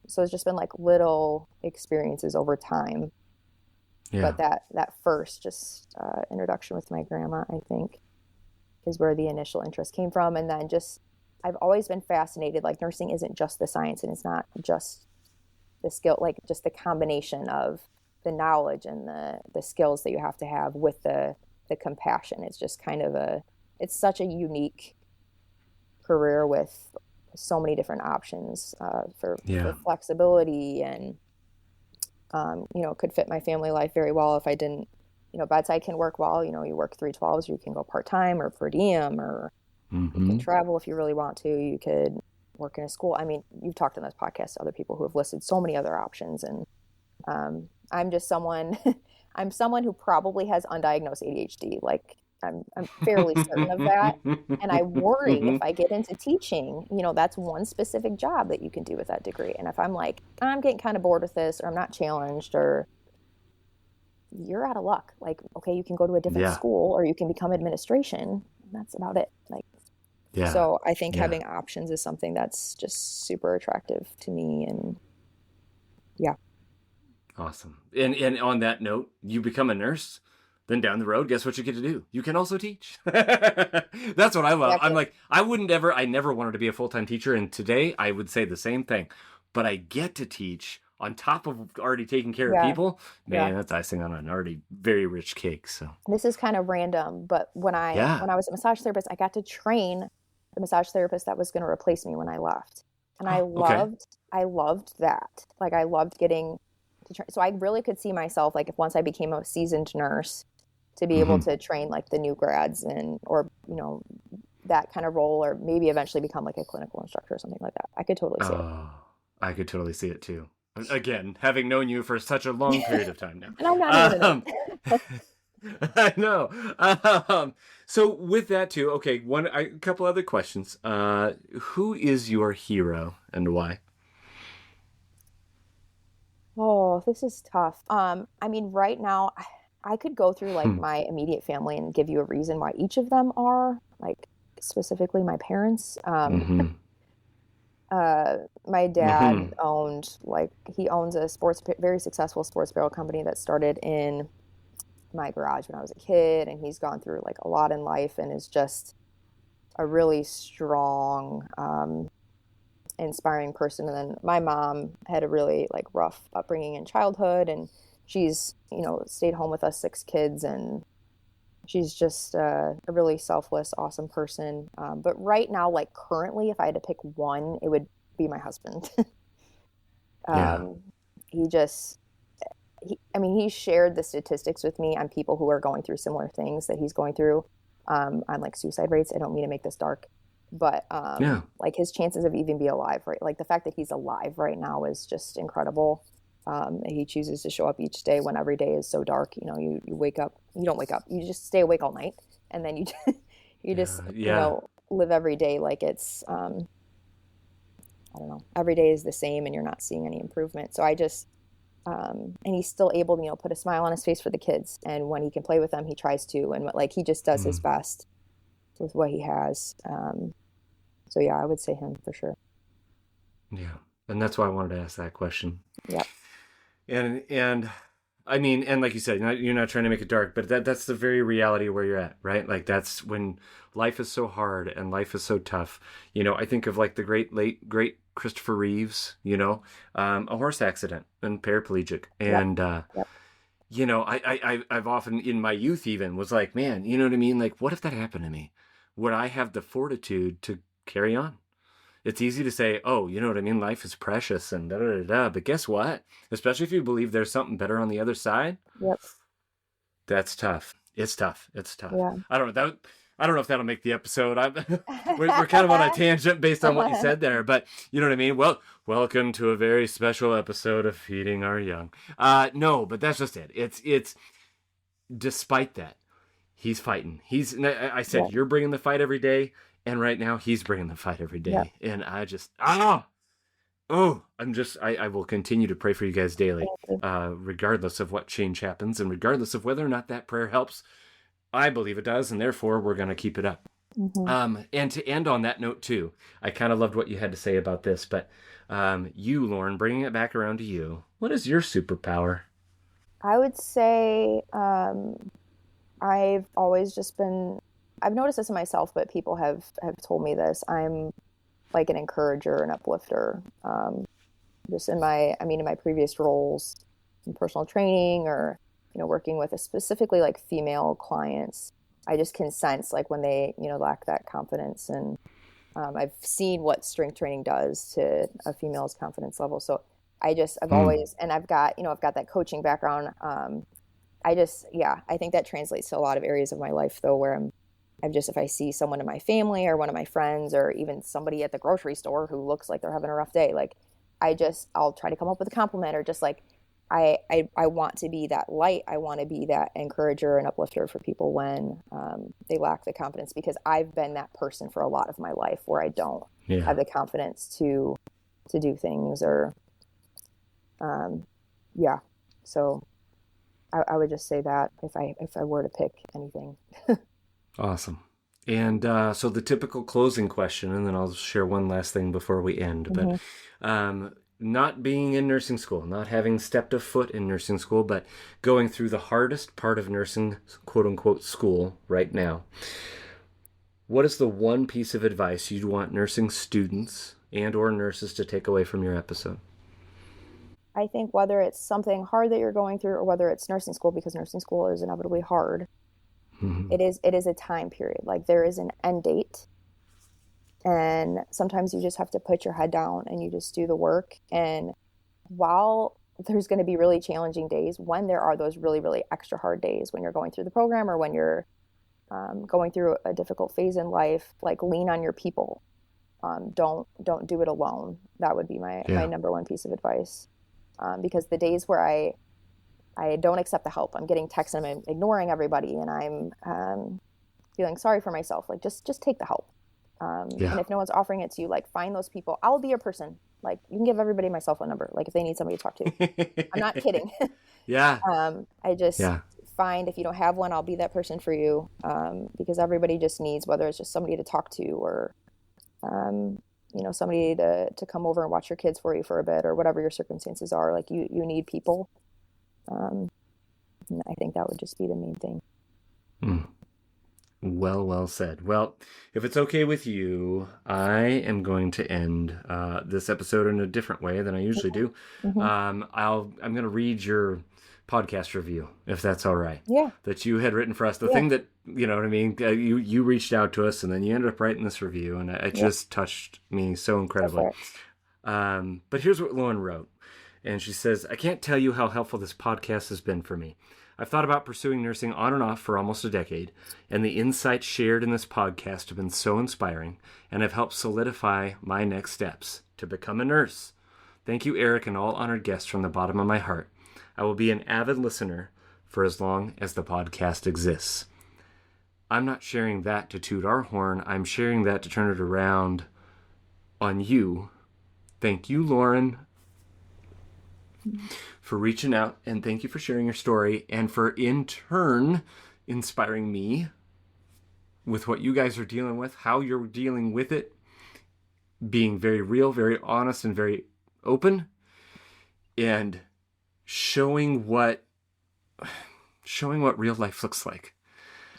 So it's just been like little experiences over time. Yeah. But that first just introduction with my grandma, I think, is where the initial interest came from. And then just, I've always been fascinated, like nursing isn't just the science and it's not just the skill, like just the combination of the knowledge and the skills that you have to have with the compassion. It's just kind of it's such a unique career with so many different options for flexibility and, could fit my family life very well if I didn't, bedside can work well, you work 312s, you can go part-time or per diem, or you can travel if you really want to, you could work in a school. I mean, you've talked on this podcast to other people who have listed so many other options. And I'm just someone who probably has undiagnosed ADHD. Like I'm fairly certain of that. And I worry if I get into teaching, that's one specific job that you can do with that degree. And if I'm like, I'm getting kind of bored with this, or I'm not challenged, or you're out of luck. Like, okay, you can go to a different school or you can become administration. That's about it. Like, so I think having options is something that's just super attractive to me. And awesome. And on that note, you become a nurse, then down the road, guess what you get to do? You can also teach. That's what I love. Exactly. I'm like, I never wanted to be a full-time teacher. And today I would say the same thing, but I get to teach on top of already taking care of people. Man, that's icing on an already very rich cake. So this is kind of random, but when I was a massage therapist, I got to train the massage therapist that was going to replace me when I left. And I loved that. Like I loved getting to train. So I really could see myself, like if once I became a seasoned nurse, to be able to train like the new grads or that kind of role, or maybe eventually become like a clinical instructor or something like that. I could totally see it. I could totally see it too. Again, having known you for such a long period of time now. And I'm not I know. So with that too, okay, a couple other questions. Who is your hero and why? Oh, this is tough. I mean, right now, I could go through like my immediate family and give you a reason why each of them are, like specifically my parents. My dad owns a very successful sports apparel company that started in my garage when I was a kid, and he's gone through like a lot in life and is just a really strong, inspiring person. And then my mom had a really like rough upbringing in childhood, and she's, stayed home with us 6 kids, and she's just a really selfless, awesome person. But right now, like currently, if I had to pick one, it would be my husband. He shared the statistics with me on people who are going through similar things that he's going through, on like suicide rates. I don't mean to make this dark, but like his chances of even being alive, right? Like the fact that he's alive right now is just incredible. He chooses to show up each day when every day is so dark. You wake up, you don't wake up, you just stay awake all night, and then you live every day like it's I don't know, every day is the same and you're not seeing any improvement. So I just and he's still able to put a smile on his face for the kids, and when he can play with them he tries to, and like he just does his best with what he has. So I would say him for sure. And that's why I wanted to ask that question. And I mean, and like you said, you're not trying to make it dark, but that's the very reality where you're at, right? Like that's when life is so hard and life is so tough. I think of like the great Christopher Reeves, a horse accident and paraplegic. And, I've often in my youth even was like, man, you know what I mean? Like, what if that happened to me? Would I have the fortitude to carry on? It's easy to say, oh, you know what I mean? Life is precious and da da da da. But guess what? Especially if you believe there's something better on the other side. Yep. That's tough. It's tough. It's tough. Yeah. I don't know if that'll make the episode. We're kind of on a tangent based on what you said there, but you know what I mean? Well, welcome to a very special episode of Feeding Our Young. No, but that's just it. It's despite that, he's fighting. I said, you're bringing the fight every day. And right now he's bringing the fight every day. Yep. And I just, I will continue to pray for you guys daily, regardless of what change happens and regardless of whether or not that prayer helps. I believe it does. And therefore we're going to keep it up. Mm-hmm. And to end on that note too, I kind of loved what you had to say about this, but you, Lauren, bringing it back around to you, what is your superpower? I would say I've always just been, I've noticed this in myself, but people have told me this. I'm like an encourager, an uplifter. Just in my previous roles in personal training or, working with specifically like female clients, I just can sense like when they, lack that confidence. And I've seen what strength training does to a female's confidence level. So I've always, and I've got that coaching background. I think that translates to a lot of areas of my life though, where if I see someone in my family or one of my friends or even somebody at the grocery store who looks like they're having a rough day, like I'll try to come up with a compliment or just like, I want to be that light. I want to be that encourager and uplifter for people when they lack the confidence, because I've been that person for a lot of my life where I don't have the confidence to do things or, So I would just say that if I were to pick anything. Awesome. And so the typical closing question, and then I'll share one last thing before we end, but not being in nursing school, not having stepped a foot in nursing school, but going through the hardest part of nursing, quote unquote, school right now. What is the one piece of advice you'd want nursing students and or nurses to take away from your episode? I think whether it's something hard that you're going through or whether it's nursing school, because nursing school is inevitably hard, it is a time period. Like there is an end date. And sometimes you just have to put your head down and you just do the work. And while there's going to be really challenging days, when there are those really, really extra hard days, when you're going through the program or when you're going through a difficult phase in life, like lean on your people. Don't do it alone. That would be my number one piece of advice. Because the days where I don't accept the help, I'm getting texts and I'm ignoring everybody and I'm feeling sorry for myself. Like just take the help. And if no one's offering it to you, like find those people. I'll be your person. Like you can give everybody my cell phone number. Like if they need somebody to talk to, I'm not kidding. I just find if you don't have one, I'll be that person for you. Because everybody just needs, whether it's just somebody to talk to or, somebody to come over and watch your kids for you for a bit or whatever your circumstances are. Like you need people. And I think that would just be the main thing. Well said. Well, if it's okay with you, I am going to end this episode in a different way than I usually do. I'm going to read your podcast review, if that's all right. Yeah. That you had written for us. The thing that, you know what I mean, you reached out to us and then you ended up writing this review and it just touched me so incredibly. But here's what Lauren wrote. And she says, I can't tell you how helpful this podcast has been for me. I've thought about pursuing nursing on and off for almost a decade, and the insights shared in this podcast have been so inspiring and have helped solidify my next steps to become a nurse. Thank you, Eric, and all honored guests from the bottom of my heart. I will be an avid listener for as long as the podcast exists. I'm not sharing that to toot our horn. I'm sharing that to turn it around on you. Thank you, Lauren, for reaching out, and thank you for sharing your story and for in turn inspiring me with what you guys are dealing with, how you're dealing with it, being very real, very honest, and very open, and showing what real life looks like.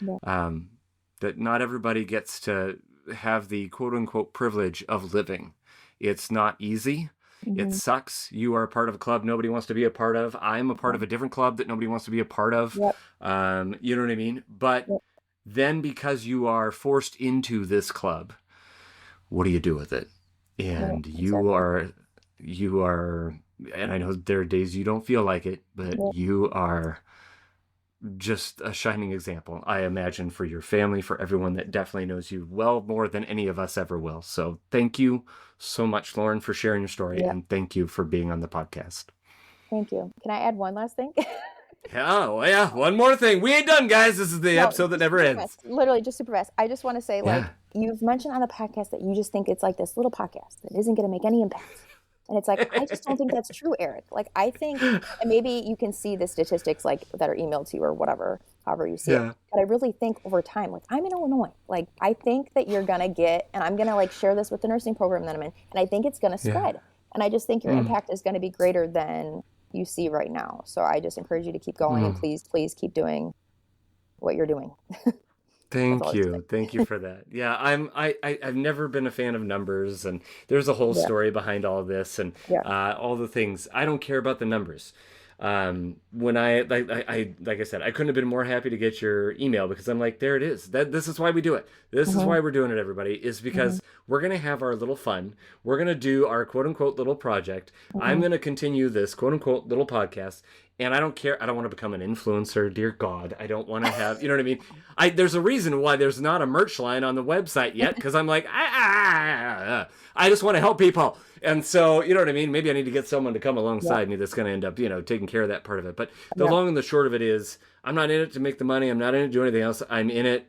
That not everybody gets to have the quote unquote privilege of living. It's not easy. It sucks. You are a part of a club nobody wants to be a part of. I'm a part of a different club that nobody wants to be a part of. You know what I mean? But then because you are forced into this club, what do you do with it? And Exactly. you are, and I know there are days you don't feel like it, but Yeah. you are just a shining example, I imagine, for your family, for everyone that definitely knows you well more than any of us ever will. So thank you so much, Lauren, for sharing your story, Yeah. and thank you for being on the podcast. Thank you. Can I add one last thing? Oh, yeah, one more thing. We ain't done, guys. This is the No, episode that just never super fast. ends. Literally just super fast. I just want to say, Yeah. like, you've mentioned on the podcast that you just think it's like this little podcast that isn't going to make any impact. And it's like, I just don't think that's true, Eric. Like, I think, and maybe you can see the statistics like that are emailed to you or whatever, however you see it. Yeah. But I really think over time, like, I'm in Illinois. Like, I think that you're going to get, and I'm going to like share this with the nursing program that I'm in, and I think it's going to Yeah. spread. And I just think your Mm. impact is going to be greater than you see right now. So I just encourage you to keep going, and Mm. please keep doing what you're doing. That's all Thank I have to you. Thank you say. for that. Yeah, I've never been a fan of numbers, and there's a whole Yeah, story behind all this and yeah. all the things. I don't care about the numbers. When like I said, I couldn't have been more happy to get your email, because I'm like, there it is. This is why we do it. This is Hmm. why we're doing it, everybody, is Hmm. because we're gonna have our little fun. We're gonna do our quote unquote little project. I'm Hmm. gonna continue this quote unquote little podcast. And I don't care. I don't want to become an influencer. Dear God, I don't want to have. You know what I mean? There's a reason why there's not a merch line on the website yet, because I'm like, I just want to help people. And so, you know what I mean? Maybe I need to get someone to come Yeah, alongside me that's going to end up, taking care of that part of it. But the yeah, long and the short of it is, I'm not in it to make the money. I'm not in it to do anything else. I'm in it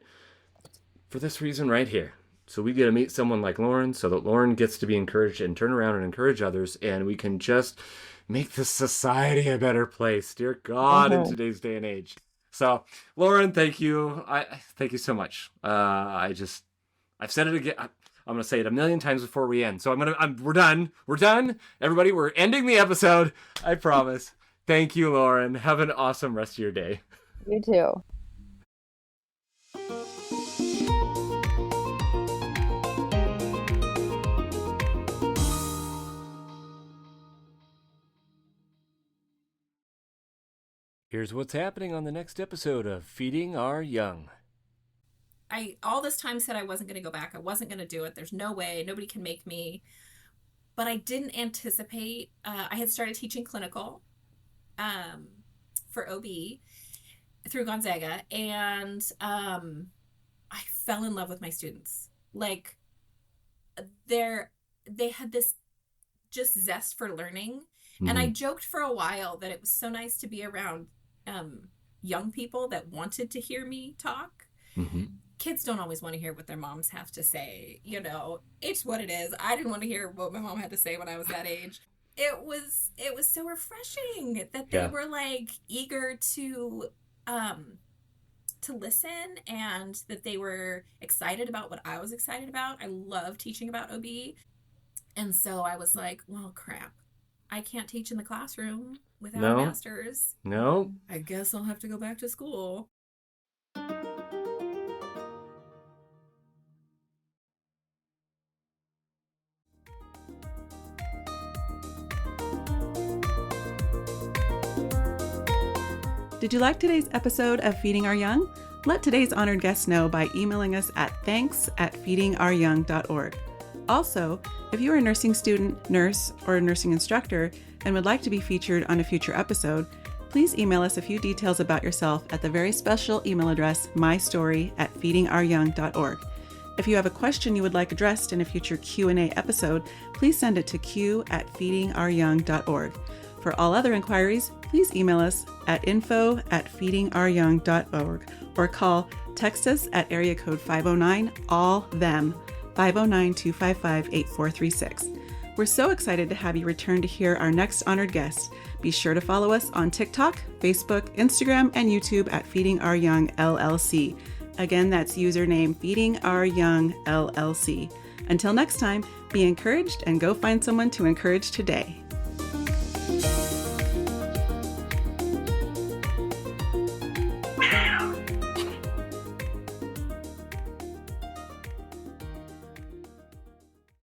for this reason right here. So we get to meet someone like Lauren, so that Lauren gets to be encouraged and turn around and encourage others, and we can just make this society a better place. Dear God, in hmm today's day and age. So, Lauren, thank you. I thank you so much. I've said it again. I'm gonna say it a million times before we end. So we're done. We're done. Everybody, we're ending the episode. I promise. Thank you, Lauren. Have an awesome rest of your day. You too. Here's what's happening on the next episode of Feeding Our Young. I all this time said I wasn't going to go back. I wasn't going to do it. There's no way. Nobody can make me. But I didn't anticipate. I had started teaching clinical for OB through Gonzaga, and I fell in love with my students. Like they had this just zest for learning, and I joked for a while that it was so nice to be around young people that wanted to hear me talk. Mm-hmm. Kids don't always want to hear what their moms have to say. It's what it is. I didn't want to hear what my mom had to say when I was that age. It was so refreshing that they were like eager to listen, and that they were excited about what I was excited about. I love teaching about OB. And so I was like, well, crap. I can't teach in the classroom without a master's. No. I guess I'll have to go back to school. Did you like today's episode of Feeding Our Young? Let today's honored guests know by emailing us at thanks@feedingouryoung.org. Also, if you are a nursing student, nurse, or a nursing instructor and would like to be featured on a future episode, please email us a few details about yourself at the very special email address mystory@feedingouryoung.org. If you have a question you would like addressed in a future Q&A episode, please send it to q@feedingouryoung.org. For all other inquiries, please email us at info@feedingouryoung.org or text us at area code 509-ALL-THEM, 509-255-8436. We're so excited to have you return to hear our next honored guest. Be sure to follow us on TikTok, Facebook, Instagram, and YouTube at Feeding Our Young LLC. Again, that's username Feeding Our Young LLC. Until next time, be encouraged and go find someone to encourage today.